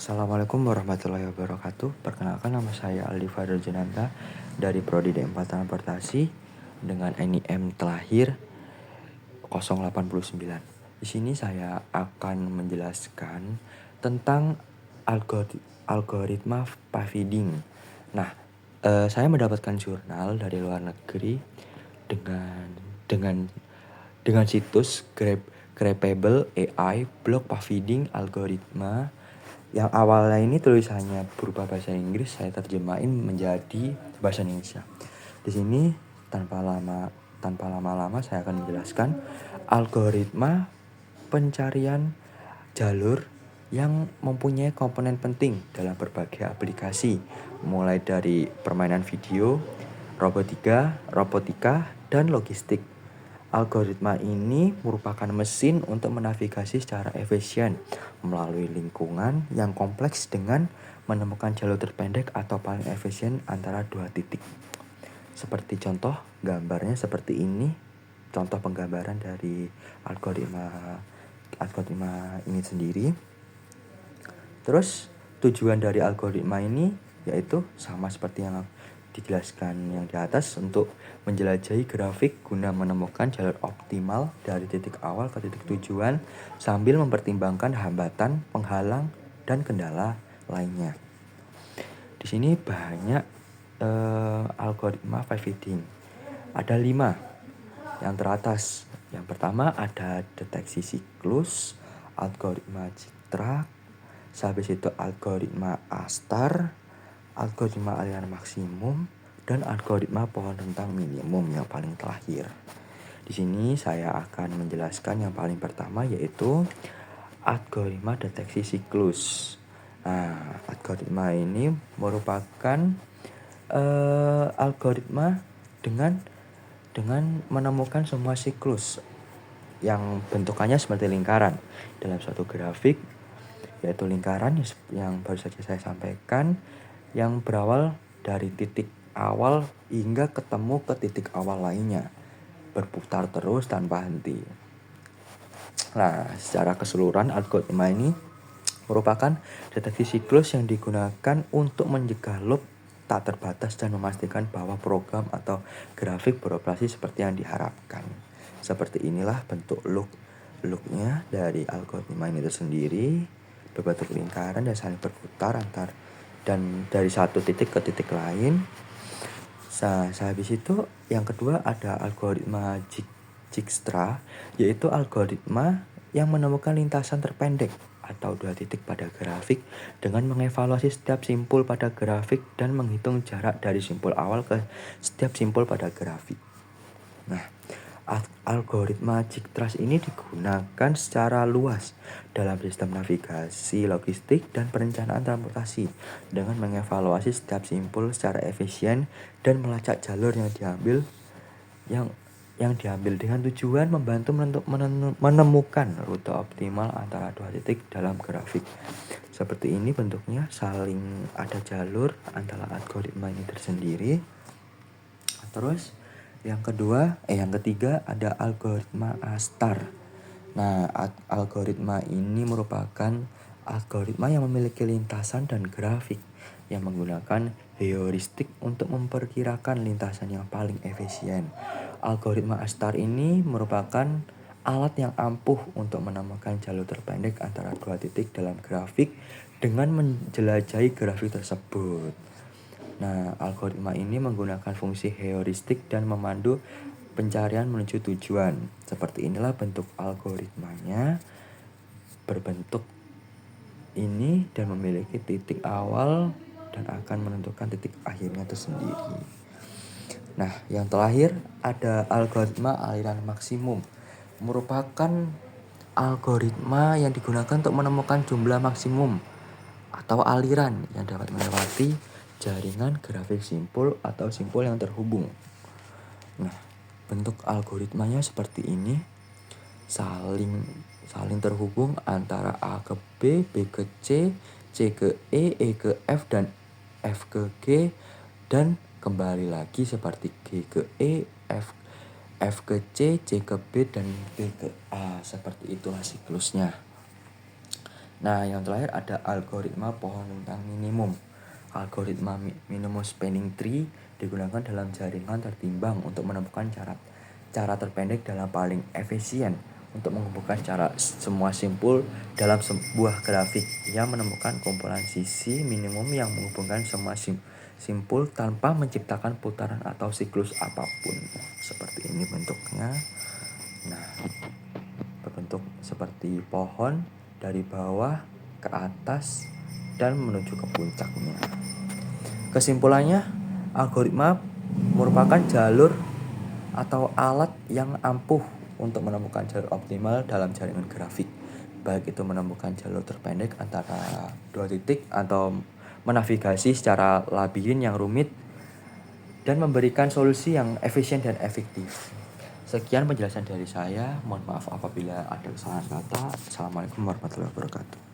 Assalamualaikum warahmatullahi wabarakatuh. Perkenalkan, nama saya Aldi Fadil Jenanta dari Prodi D4 Transportasi dengan NIM terlahir 089. Di sini saya akan menjelaskan tentang algoritma paving. Nah, saya mendapatkan jurnal dari luar negeri dengan situs Grapable AI Block Paving Algoritma, yang awalnya ini tulisannya berupa bahasa Inggris, saya terjemahin menjadi bahasa Indonesia. Di sini tanpa lama-lama saya akan menjelaskan algoritma pencarian jalur yang mempunyai komponen penting dalam berbagai aplikasi, mulai dari permainan video, robotika, dan logistik. Algoritma ini merupakan mesin untuk menavigasi secara efisien melalui lingkungan yang kompleks dengan menemukan jalur terpendek atau paling efisien antara dua titik. Seperti contoh gambarnya seperti ini, contoh penggambaran dari algoritma ini sendiri. Terus tujuan dari algoritma ini yaitu sama seperti yang dijelaskan yang di atas, untuk menjelajahi grafik guna menemukan jalur optimal dari titik awal ke titik tujuan sambil mempertimbangkan hambatan, penghalang, dan kendala lainnya. Di sini banyak algoritma paving. Ada 5 yang teratas. Yang pertama ada deteksi siklus, algoritma Zigzag, habis itu algoritma Astar, algoritma aliran maksimum, dan algoritma pohon rentang minimum yang paling terakhir. Di sini saya akan menjelaskan yang paling pertama, yaitu algoritma deteksi siklus. Nah, algoritma ini merupakan algoritma dengan menemukan semua siklus yang bentukannya seperti lingkaran dalam suatu grafik, yaitu lingkaran yang baru saja saya sampaikan, yang berawal dari titik awal hingga ketemu ke titik awal lainnya, berputar terus tanpa henti. Nah, secara keseluruhan algoritma ini merupakan deteksi siklus yang digunakan untuk mencegah loop tak terbatas dan memastikan bahwa program atau grafik beroperasi seperti yang diharapkan. Seperti inilah bentuk loopnya dari algoritma ini tersendiri, berbentuk lingkaran dan saling berputar dan dari satu titik ke titik lain. Habis itu yang kedua ada algoritma Dijkstra, yaitu algoritma yang menemukan lintasan terpendek atau dua titik pada grafik dengan mengevaluasi setiap simpul pada grafik dan menghitung jarak dari simpul awal ke setiap simpul pada grafik. Nah, algoritma Dijkstra ini digunakan secara luas dalam sistem navigasi, logistik, dan perencanaan transportasi dengan mengevaluasi setiap simpul secara efisien dan melacak jalur yang diambil dengan tujuan membantu menemukan rute optimal antara dua titik dalam grafik. Seperti ini bentuknya, saling ada jalur antara algoritma ini tersendiri. Terus yang ketiga ada algoritma Astar. Nah, algoritma ini merupakan algoritma yang memiliki lintasan dan grafik yang menggunakan heuristik untuk memperkirakan lintasan yang paling efisien. Algoritma Astar ini merupakan alat yang ampuh untuk menemukan jalur terpendek antara dua titik dalam grafik dengan menjelajahi grafik tersebut. Nah, algoritma ini menggunakan fungsi heuristik dan memandu pencarian menuju tujuan. Seperti inilah bentuk algoritmanya, berbentuk ini dan memiliki titik awal dan akan menentukan titik akhirnya itu sendiri. Nah, yang terakhir ada algoritma aliran maksimum, merupakan algoritma yang digunakan untuk menemukan jumlah maksimum atau aliran yang dapat melewati jaringan grafik simpul atau simpul yang terhubung. Nah, bentuk algoritmanya seperti ini, saling terhubung antara A ke B, B ke C, C ke E ke F, dan F ke G, dan kembali lagi seperti G ke E, F ke C, C ke B, dan B ke A. Seperti itulah siklusnya. Nah, yang terakhir ada algoritma pohon rentang minimum. Algoritma minimum spanning tree digunakan dalam jaringan tertimbang untuk menemukan cara terpendek dalam paling efisien untuk mengumpulkan semua simpul dalam sebuah grafik yang menemukan kumpulan sisi minimum yang menghubungkan semua simpul tanpa menciptakan putaran atau siklus apapun. Seperti ini bentuknya. Nah, berbentuk seperti pohon dari bawah ke atas dan menuju ke puncaknya. Kesimpulannya, algoritma merupakan jalur atau alat yang ampuh untuk menemukan jalur optimal dalam jaringan grafik, baik itu menemukan jalur terpendek antara dua titik atau menavigasi secara labirin yang rumit dan memberikan solusi yang efisien dan efektif. Sekian penjelasan dari saya. Mohon maaf apabila ada kesalahan kata. Assalamualaikum warahmatullahi wabarakatuh.